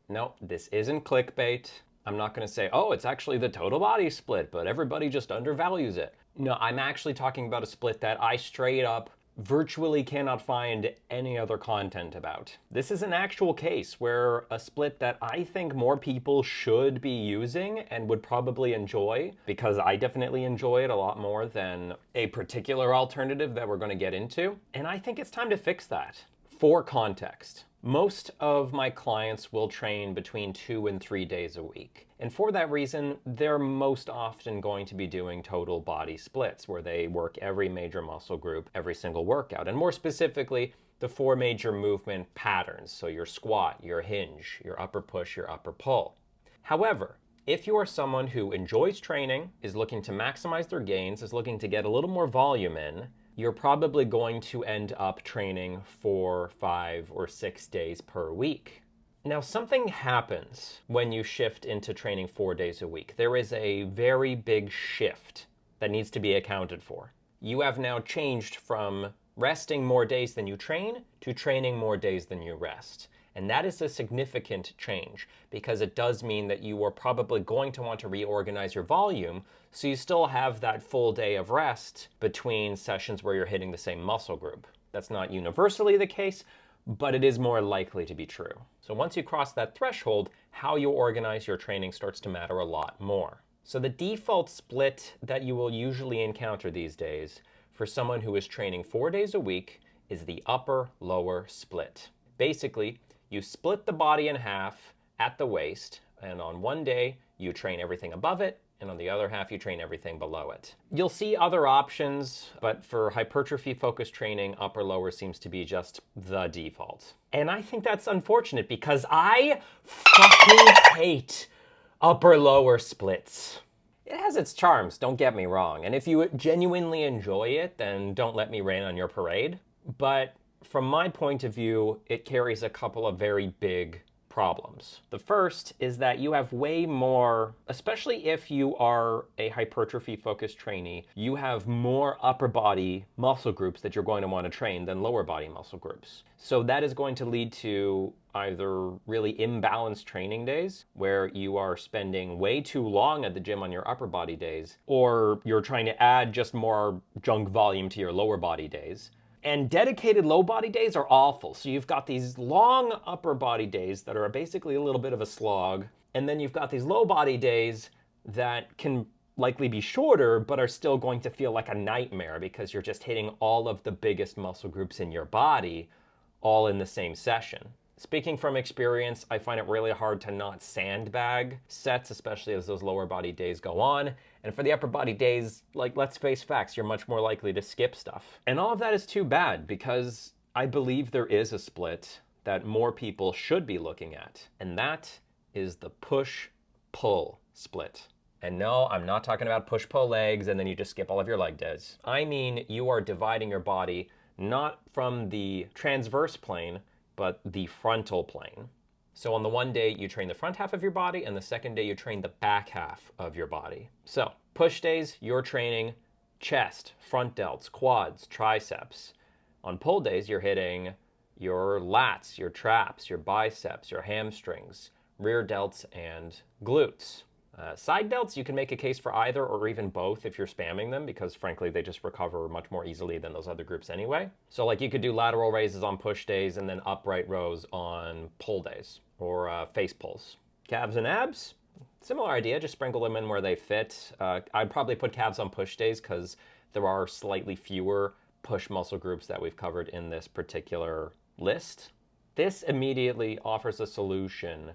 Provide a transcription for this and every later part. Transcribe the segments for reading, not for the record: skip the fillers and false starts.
No, this isn't clickbait. I'm not going to say, oh, it's actually the total body split, but everybody just undervalues it. No, I'm actually talking about a split that I straight up virtually cannot find any other content about. This is an actual case where a split that I think more people should be using and would probably enjoy, because I definitely enjoy it a lot more than a particular alternative that we're going to get into. And I think it's time to fix that. For context, most of my clients will train between 2 and 3 days a week. And for that reason, they're most often going to be doing total body splits, where they work every major muscle group, every single workout. And more specifically, the 4 major movement patterns. So your squat, your hinge, your upper push, your upper pull. However, if you are someone who enjoys training, is looking to maximize their gains, is looking to get a little more volume in, you're probably going to end up training 4, 5, or 6 days per week. Now, something happens when you shift into training 4 days a week. There is a very big shift that needs to be accounted for. You have now changed from resting more days than you train to training more days than you rest. And that is a significant change, because it does mean that you are probably going to want to reorganize your volume so you still have that full day of rest between sessions where you're hitting the same muscle group. That's not universally the case, but it is more likely to be true. So once you cross that threshold, how you organize your training starts to matter a lot more. So the default split that you will usually encounter these days for someone who is training 4 days a week is the upper-lower split. Basically, you split the body in half at the waist, and on one day you train everything above it, and on the other half you train everything below it. You'll see other options, but for hypertrophy-focused training, upper-lower seems to be just the default. And I think that's unfortunate, because I fucking hate upper-lower splits. It has its charms, don't get me wrong, and if you genuinely enjoy it, then don't let me rain on your parade. But from my point of view, it carries a couple of very big problems. The first is that you have way more, especially if you are a hypertrophy-focused trainee, you have more upper body muscle groups that you're going to want to train than lower body muscle groups. So that is going to lead to either really imbalanced training days, where you are spending way too long at the gym on your upper body days, or you're trying to add just more junk volume to your lower body days. And dedicated low body days are awful. So you've got these long upper body days that are basically a little bit of a slog. And then you've got these low body days that can likely be shorter, but are still going to feel like a nightmare, because you're just hitting all of the biggest muscle groups in your body all in the same session. Speaking from experience, I find it really hard to not sandbag sets, especially as those lower body days go on. And for the upper body days, like, let's face facts, you're much more likely to skip stuff. And all of that is too bad, because I believe there is a split that more people should be looking at, and that is the push-pull split. And no, I'm not talking about push-pull legs and then you just skip all of your leg days. I mean, you are dividing your body not from the transverse plane, but the frontal plane. So on the one day, you train the front half of your body, and the second day, you train the back half of your body. So push days, you're training chest, front delts, quads, triceps. On pull days, you're hitting your lats, your traps, your biceps, your hamstrings, rear delts, and glutes. Side delts, you can make a case for either or even both if you're spamming them, because frankly, they just recover much more easily than those other groups anyway. So like you could do lateral raises on push days and then upright rows on pull days, or face pulls. Calves and abs, similar idea, just sprinkle them in where they fit. I'd probably put calves on push days because there are slightly fewer push muscle groups that we've covered in this particular list. This immediately offers a solution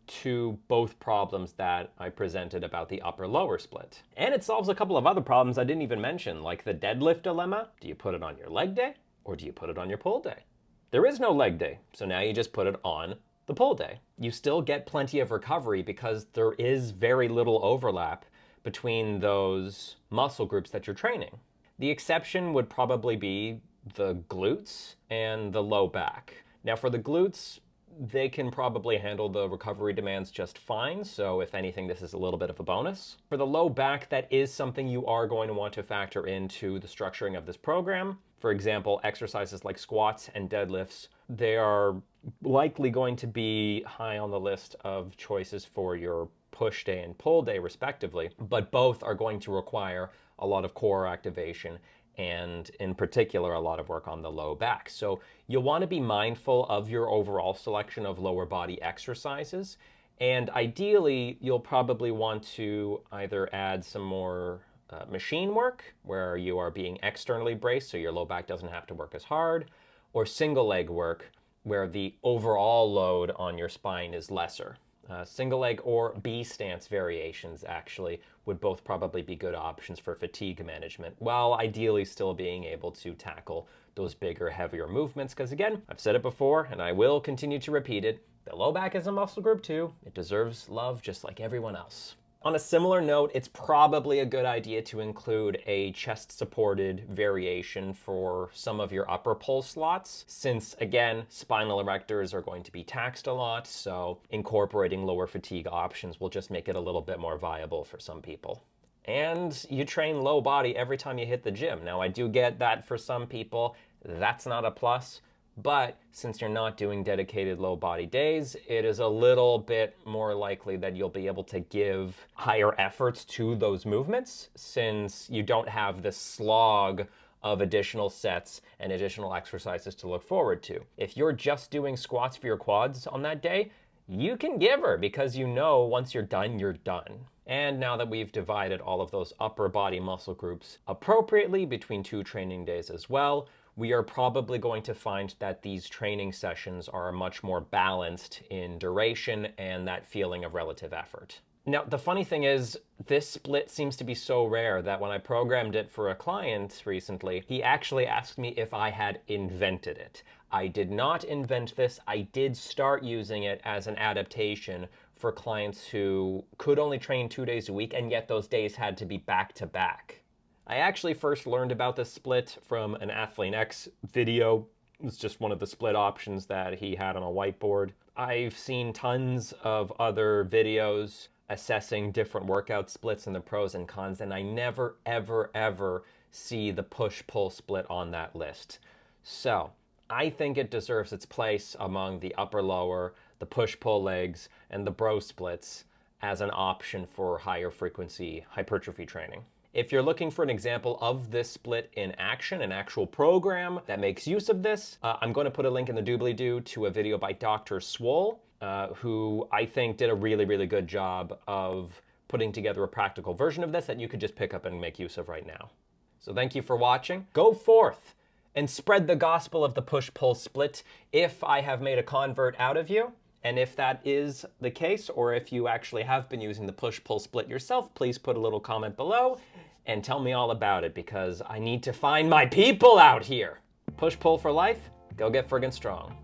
to both problems that I presented about the upper-lower split. And it solves a couple of other problems I didn't even mention, like the deadlift dilemma. Do you put it on your leg day, or do you put it on your pull day? There is no leg day, so now you just put it on the pull day. You still get plenty of recovery because there is very little overlap between those muscle groups that you're training. The exception would probably be the glutes and the low back. Now for the glutes, they can probably handle the recovery demands just fine, so if anything, this is a little bit of a bonus. For the low back, that is something you are going to want to factor into the structuring of this program. For example, exercises like squats and deadlifts, they are likely going to be high on the list of choices for your push day and pull day, respectively, but both are going to require a lot of core activation and in particular a lot of work on the low back. So you'll want to be mindful of your overall selection of lower body exercises, and ideally you'll probably want to either add some more machine work where you are being externally braced so your low back doesn't have to work as hard, or single leg work where the overall load on your spine is lesser. Single leg or B stance variations actually would both probably be good options for fatigue management, while ideally still being able to tackle those bigger, heavier movements. Because again, I've said it before and I will continue to repeat it, the low back is a muscle group too. It deserves love just like everyone else. On a similar note, it's probably a good idea to include a chest-supported variation for some of your upper pull slots, since, again, spinal erectors are going to be taxed a lot, so incorporating lower fatigue options will just make it a little bit more viable for some people. And you train low body every time you hit the gym. Now, I do get that for some people, that's not a plus. But since you're not doing dedicated low body days, it is a little bit more likely that you'll be able to give higher efforts to those movements, since you don't have this slog of additional sets and additional exercises to look forward to. If you're just doing squats for your quads on that day, you can give her, because you know once you're done, you're done. And now that we've divided all of those upper body muscle groups appropriately between 2 training days as well, we are probably going to find that these training sessions are much more balanced in duration and that feeling of relative effort. Now, the funny thing is, this split seems to be so rare that when I programmed it for a client recently, he actually asked me if I had invented it. I did not invent this. I did start using it as an adaptation for clients who could only train 2 days a week, and yet those days had to be back to back. I actually first learned about this split from an Athlete X video. It was just one of the split options that he had on a whiteboard. I've seen tons of other videos assessing different workout splits and the pros and cons, and I never, ever, ever see the push-pull split on that list. So I think it deserves its place among the upper-lower, the push-pull legs, and the bro splits as an option for higher frequency hypertrophy training. If you're looking for an example of this split in action, an actual program that makes use of this, I'm going to put a link in the doobly-doo to a video by Dr. Swole, who I think did a really, really good job of putting together a practical version of this that you could just pick up and make use of right now. So thank you for watching. Go forth and spread the gospel of the push-pull split if I have made a convert out of you. And if that is the case, or if you actually have been using the push-pull split yourself, please put a little comment below and tell me all about it, because I need to find my people out here. Push-pull for life, go get friggin' strong.